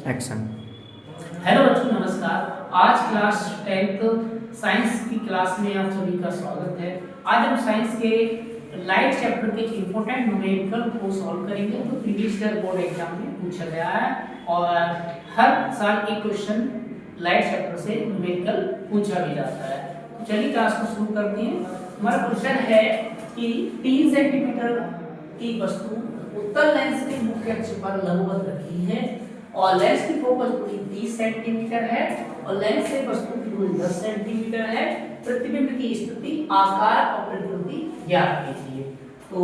Action. Hello बच्चों, नमस्कार। आज क्लास 10th साइंस की क्लास में आप सभी का स्वागत है। आज हम साइंस के लाइट चैप्टर के इंपॉर्टेंट न्यूमेरिकल को सॉल्व करेंगे जो प्रीवियस ईयर बोर्ड एग्जाम में पूछा गया है और हर साल एक क्वेश्चन लाइट चैप्टर से न्यूमेरिकल पूछा भी जाता है। तो चलिए क्लास को शुरू करते हैं। हमारा क्वेश्चन है कि 3 सेंटीमीटर की वस्तु उत्तल लेंस के मुख्य अक्ष पर लंबवत रखी है और लेंस की फोकस दूरी 30 सेंटीमीटर है और लेंस से वस्तु की दूरी 10 सेंटीमीटर है। प्रतिबिंब की स्थिति, आकार और प्रकृति ज्ञात कीजिए। तो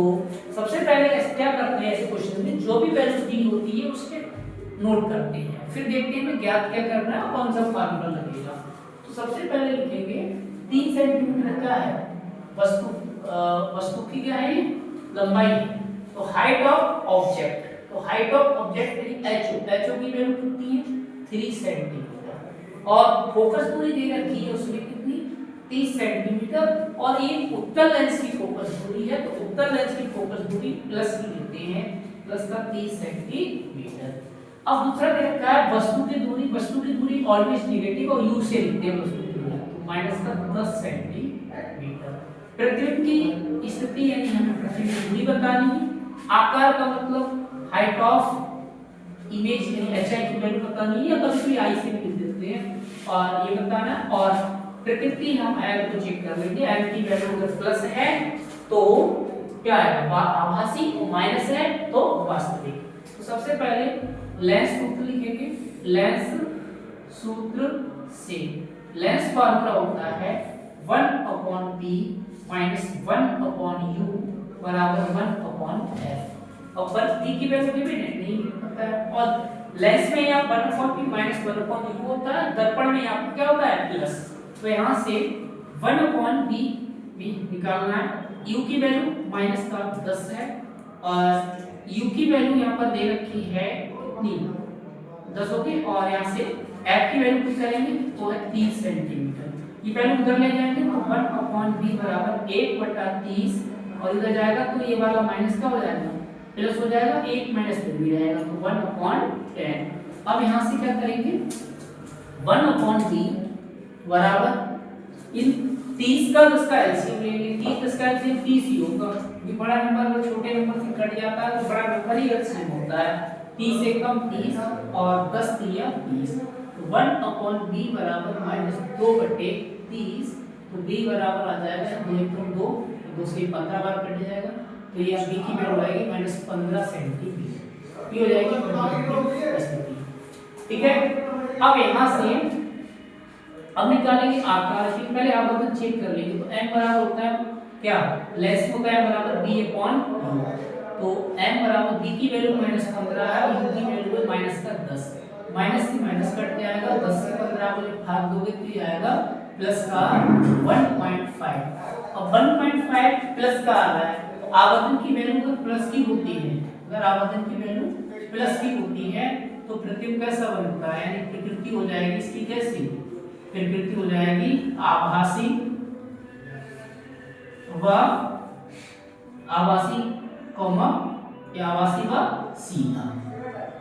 सबसे पहले क्या करते हैं, ऐसे क्वेश्चन में जो भी वैल्यू दी होती है उसके नोट करते हैं, फिर देखते हैं हमें ज्ञात क्या करना है और कौन सा फार्मूला लगेगा। तो सबसे पहले लिखेंगे 3 सेंटीमीटर क्या है, वस्तु की क्या है, लंबाई। तो हाइट ऑफ ऑब्जेक्ट, तो हाइट ऑफ ऑब्जेक्ट एचओ की वैल्यू कितनी है, 3 सेंटीमीटर और फोकस दूरी दे रखी है उसमें कितनी, 30 सेंटीमीटर और ये उत्तल लेंस की फोकस दूरी है। तो उत्तल लेंस की फोकस दूरी प्लस की लेते हैं, प्लस का 30 सेंटीमीटर। अब दूसरा दे रखा है वस्तु की दूरी ऑलवेज नेगेटिव और यू से लिखते हैं वस्तु की दूरी, तो माइनस का 10 सेंटीमीटर। प्रतिबिंब की स्थिति यानी हमें प्रतिबिंब की दूरी बतानी है। आकार का मतलब हाइट ऑफ इमेज यानी एचआई की वैल्यू बतानी है या कभी भी आई से भी लिख देते हैं और ये बताना। और प्रकृति हम एल को चेक कर लेंगे, एल की वैल्यू अगर प्लस है तो क्या है, आभासी, और माइनस है तो वास्तविक। तो सबसे पहले लेंस सूत्र लिखेंगे। लेंस सूत्र से लेंस फार्मूला होता है 1/p माइनस 1/u बराबर 1/f। और p की वैल्यू भी नहीं पता है और लेंस में यहाँ 1/p माइनस 1/u होता है, दर्पण में यहाँ क्या होता है, प्लस। तो यहाँ से 1/p भी निकालना है। u की वैल्यू माइनस का 10 है और u की वैल्यू यहाँ पर दे रखी है कितनी, 10 होगी और यहाँ से f की वैल्यू कितनी करेंगे तो है 30 सेंटीमीटर। ये वैल्यू उधर ले जाएंगे तो 1/p बराबर 1/30 और इधर जाएगा तो ये वाला माइनस का हो जाएगा, प्लस हो जाएगा, 1 माइनस भी रहेगा तो 1/10। अब यहाँ से क्या करेंगे, 1/p बराबर इन 30 का 10 का एलसीएम लेंगे। 30 10 का एलसीएम 30 ही होगा, ये बड़ा नंबर अगर छोटे नंबर से कट जाता है तो बड़ा नंबर ही एलसीएम होता है। 30 से कम 30 और 10 दिया 30, तो 1/b बराबर -2/30। तो b बराबर आ जाएगा 2 2 से 15 बार कट जाएगा तो ये b की वैल्यू आएगी -15 सेंटीमीटर। ये हो जाएगी स्थिति, ठीक है। अब यहाँ से अब निकालेंगे आकार की, पहले आवर्तन चेक कर लेंगे। तो m बराबर होता है क्या, लेंस होता है बराबर b/u। तो m बराबर b की वैल्यू -15 है और u की वैल्यू है -10। माइनस से माइनस कट जाएगा, 10 से 15 को जब भाग दोगे तो ये आएगा प्लस का 1.5। अब 1.5 प्लस का आ रहा है तो आवर्तन की वैल्यू अगर प्लस की होती है, अगर आवर्तन की वैल्यू प्लस की होती है तो प्रतिबिंब कैसा बनता है, यानी प्रकृति हो जाएगी इसकी कैसी, प्रकृति हो जाएगी आभासी व आभासी कॉमा या आभासी व सीधा।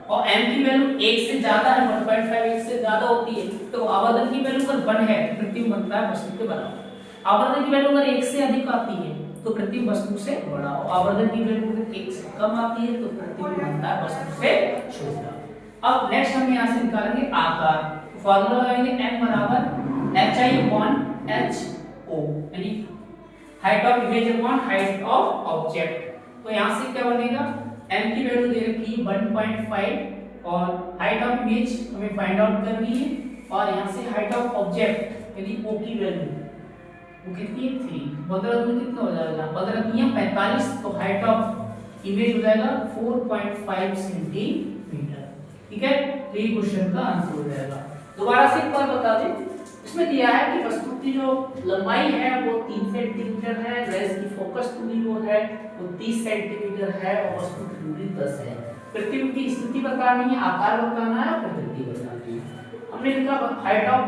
और m की वैल्यू 1 से ज्यादा है, 1.5 1 से ज्यादा होती है तो आवर्तन की वैल्यू अगर 1 है तो प्रतिबिंब बनता है वस्तु के बराबर। आवर्तन की वैल्यू अगर 1 से अधिक आती है तो प्रतिबिंब वस्तु से बड़ा, और आवर्तन की वैल्यू अगर 1 से कम आती है तो प्रतिबिंब बनता है वस्तु से छोटा। अब नेक्स्ट हम यहां से निकालेंगे आकार। तो फार्मूला लगाएंगे m बराबर hi/ho यानी height of image upon height of object. तो यहां से क्या बनेगा, m की वैल्यू दे रखी है 1.5 और हाइट ऑफ इमेज हमें फाइंड आउट करनी है और यहां से हाइट ऑफ ऑब्जेक्ट यानी o की वैल्यू वो कितनी है 3। 15 में कितना हो जाएगा, 15 में 45 तो हाइट ऑफ इमेज हो जाएगा 4.5 सेंटीमीटर, ठीक है। तो ये क्वेश्चन का आंसर हो जाएगा। दोबारा से एक बार बता दें, इसमें दिया है कि वस्तु की जो लंबाई है वो 3 सेंटीमीटर है, लेंस की फोकस दूरी वो है वो 30 सेंटीमीटर है और वस्तु की दूरी 10 है। प्रतिबिंब की स्थिति बतानी है, आकार बताना है, प्रकृति बतानी है। हमने लिखा height of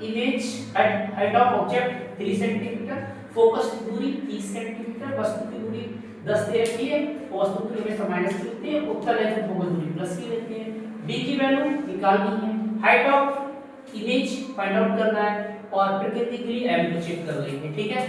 image, height of object 3 centimetre, focus की दूरी 30 सेंटीमीटर, वस्तु की दूरी 10 दे रखी है, वस्तु की दूरी हमेशा माइनस की होती है, उत्तल लेंस की फोकस दूरी प्लस की रहती है। बी की वैल्यू निकालनी है, height of image find out करना है और प्रकृति के लिए एम को चेक कर लेंगे। ठीक है,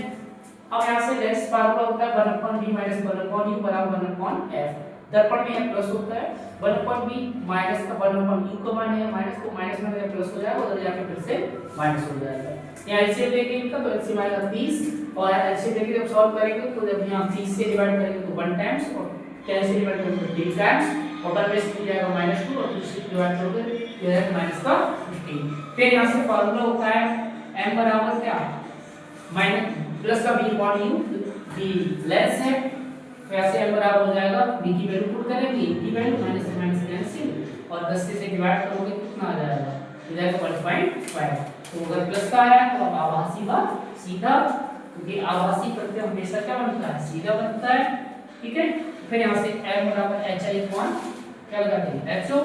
अब यहाँ से लेस फार्मूला होता है 1/b माइनस 1/u बराबर 1/f। दर्पण में यह प्लस होता है 1/b माइनस का 1/u का मान है माइनस, तो माइनस में प्लस हो जाएगा, उधर जाके फिर से माइनस हो जाएगा। यहाँ एलसीएम लेंगे इनका, तो एलसीएम आएगा 30 और एलसीएम लेके जब सॉल्व करेंगे तो जब यहाँ 30 से डिवाइड करेंगे तो 1 टाइम्स और 10 से डिवाइड करेंगे तो 3 टाइम्स और 1 में जाएगा -2 और 2 से डिवाइड करोगे तो जाएगा -15। फिर यहाँ से फार्मूला होता है m बराबर क्या माइनस प्लस का b upon u, b less है तो ऐसे m बराबर हो जाएगा b की वैल्यू पुट करेंगे, की वैल्यू माइनस से माइनस कैंसिल और 10 से डिवाइड करोगे कितना आ जाएगा, हो जाएगा 1.5। तो अगर प्लस का आया तो अब आभासी का सीधा, क्योंकि आभासी प्रत्यय हमेशा क्या बनता है, सीधा बनता है। ठीक है, फिर यहाँ से m बराबर hi अपॉन क्या लगा देंगे ho,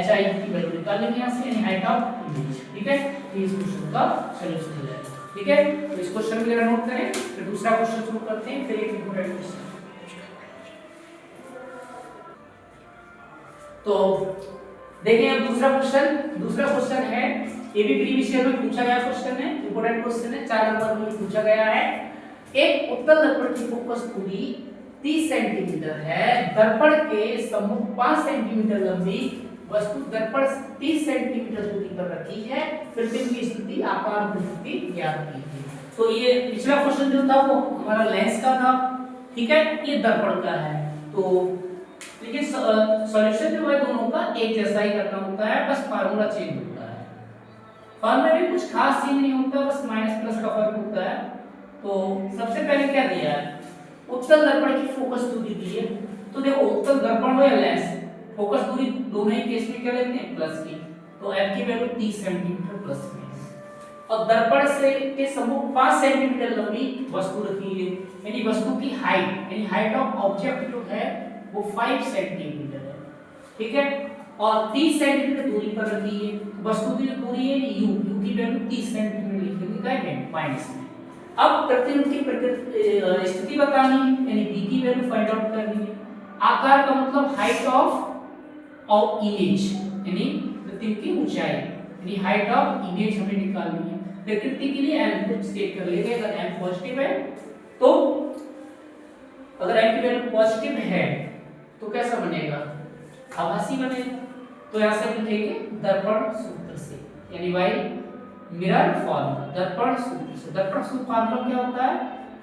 hi की वैल्यू निकाल लेंगे यहाँ से, यानी हाइट ऑफ इमेज। ठीक है, तो इस क्वेश्चन का सॉल्यूशन हो जाएगा। ठीक है, तो इस क्वेश्चन को जरा नोट करें, फिर दूसरा क्वेश्चन शुरू करते हैं, फिर एक इंपॉर्टेंट क्वेश्चन। तो देखिए अब दूसरा क्वेश्चन है, ये भी प्रीवियस ईयर में पूछा गया क्वेश्चन है, इंपॉर्टेंट क्वेश्चन है, 4 नंबर में पूछा गया है। एक उत्तल दर्पण की फोकस दूरी 30 सेंटीमीटर है, दर्पण के सम्मुख 5 सेंटीमीटर लंबी वस्तु दर्पण 30 सेंटीमीटर दूरी पर रखी है, प्रतिबिंब की स्थिति आकार की स्थिति ज्ञात कीजिए। तो ये पिछला क्वेश्चन जो था वो हमारा लेंस का था। ठीक है, ये दर्पण का है। तो लेकिन सॉल्यूशन जो है दोनों का एक जैसा ही करना होता है, बस फार्मूला चेंज होता है। फार्मूला में कुछ खास चीज नहीं होता, बस माइनस प्लस का फर्क होता है। तो सबसे पहले क्या दिया है, उत्तल दर्पण की फोकस दूरी दी है। तो देखो उत्तल दर्पण हो या लेंस, फोकस दूरी दोनों ही केस में क्या लेते हैं प्लस की, तो f की वैल्यू 30 सेंटीमीटर प्लस में, और दर्पण से के सम्मुख 5 सेंटीमीटर लंबी वस्तु रखी है, यानी वस्तु की हाइट, यानी हाइट ऑफ ऑब्जेक्ट जो है वो 5 सेंटीमीटर है। ठीक है, और 30 सेंटीमीटर दूरी पर रखी है, वस्तु की दूरी है u, u की वैल्यू 30 सेंटीमीटर लिखेंगे क्या है माइनस में। अब प्रतिबिंब की स्थिति बतानी है, यानी b की वैल्यू फाइंड आउट करनी है। आकार का मतलब हाइट ऑफ इमेज, यानी प्रतिबिंब की ऊंचाई, यानी हाइट ऑफ इमेज हमें निकालनी है। प्रकृति के लिए m को चेक कर लेंगे, अगर m पॉजिटिव है तो, अगर m की वैल्यू पॉजिटिव है तो कैसा बनेगा, आभासी बनेगा। तो यहां से लिखेंगे दर्पण सूत्र से, यानी y मिरर फॉर्मूला, दर्पण सूत्र से। दर्पण सूत्र फॉर्मूला क्या होता है,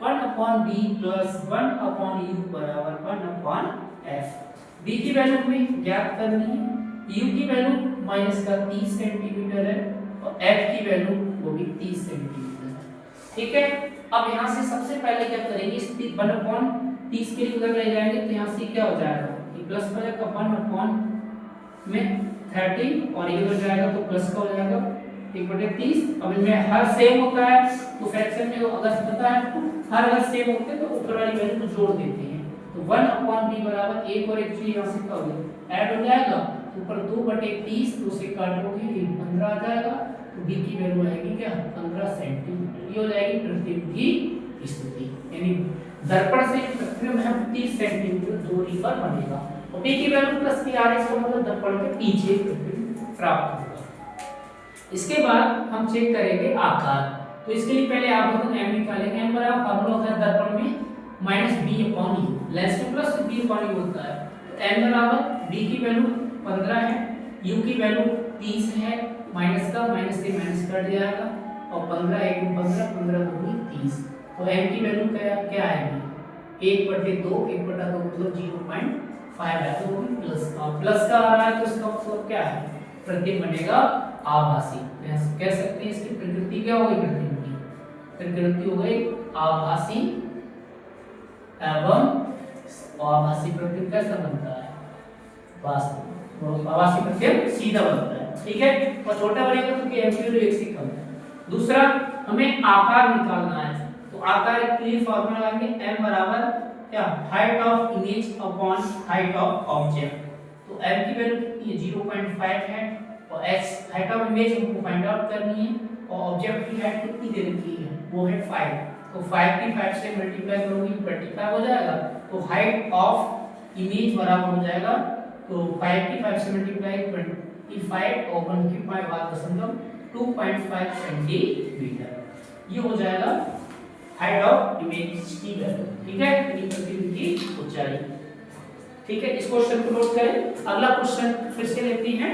1/b + 1/u बराबर 1/f। b की वैल्यू हमें ज्ञात करनी है, u की वैल्यू माइनस का 30 सेंटीमीटर है और f की वैल्यू वो भी 30 सेंटीमीटर है। ठीक है, अब यहां से सबसे पहले क्या करेंगे, इस 1/30 के लिए उधर ले जाएंगे, तो यहां से क्या हो जाएगा, ये प्लस हो जाएगा 1 में 30 और ये हो जाएगा तो प्लस का हो जाएगा 1/30। अब इनमें हर सेम होता है तो फ्रैक्शन में अगर पता है आपको हर अगर सेम होते हैं तो ऊपर वाली वैल्यू को जोड़ देते हैं। तो 1/b बराबर 1 और 1 से यहां से क्या हो गया ऐड हो जाएगा, ऊपर 2/30 2 से काटोगे ये 15 आ जाएगा, तो b की वैल्यू आएगी क्या 15 सेंटीमीटर। ये हो जाएगी प्रतिबिंब की स्थिति, यानी दर्पण से प्रतिबिंब है 30 सेंटीमीटर दूरी पर बनेगा और b की वैल्यू प्लस की आ रही है, इसका मतलब दर्पण के पीछे प्रतिबिंब प्राप्त होगा। इसके बाद हम चेक करेंगे आकार। तो इसके लिए पहले आवर्तन m निकालेंगे, m बराबर फार्मूला होता है दर्पण में -b/u, लेंस में प्लस b/u होता है। तो m बराबर b की वैल्यू 15 है, u की वैल्यू 30 है, माइनस का माइनस से माइनस कट जाएगा और 15 1 15 15 2 30। तो m की वैल्यू क्या आएगी 1/2, 1/2 मतलब 0.5 है, तो वो प्लस का आ रहा है, तो इसका मतलब क्या है प्रतिबिंब बनेगा आभासी। कह सकते हैं इसकी प्रकृति क्या होगी, प्रतिबिंब की प्रकृति हो गई आभासी एवं आभासी प्रतिबिंब कैसा बनता है वास्तविक, आभासी प्रतिबिंब सीधा बनता है। ठीक है, और छोटा बनेगा क्योंकि m की वैल्यू 1 से कम है। दूसरा हमें आकार निकालना है, तो आकार के लिए फार्मूला लगाएंगे m बराबर क्या height of image upon height of object. तो m की वैल्यू कितनी है 0.5 है और h हाइट ऑफ इमेज हमको फाइंड आउट करनी है और ऑब्जेक्ट की हाइट कितनी दे रखी है वो है 5। तो 5 की 5 से मल्टीप्लाई करोगे 25 हो जाएगा, तो हाइट ऑफ इमेज बराबर हो जाएगा तो 55 से मल्टीप्लाई 25 और 1 की 5.2.5 सेंटीमीटर। ये हो जाएगा हाइट ऑफ इमेज की वैल्यू, ठीक है, यानी प्रतिबिंब की ऊंचाई। ठीक है, इस क्वेश्चन को नोट करें। अगला क्वेश्चन फिर से लेते हैं।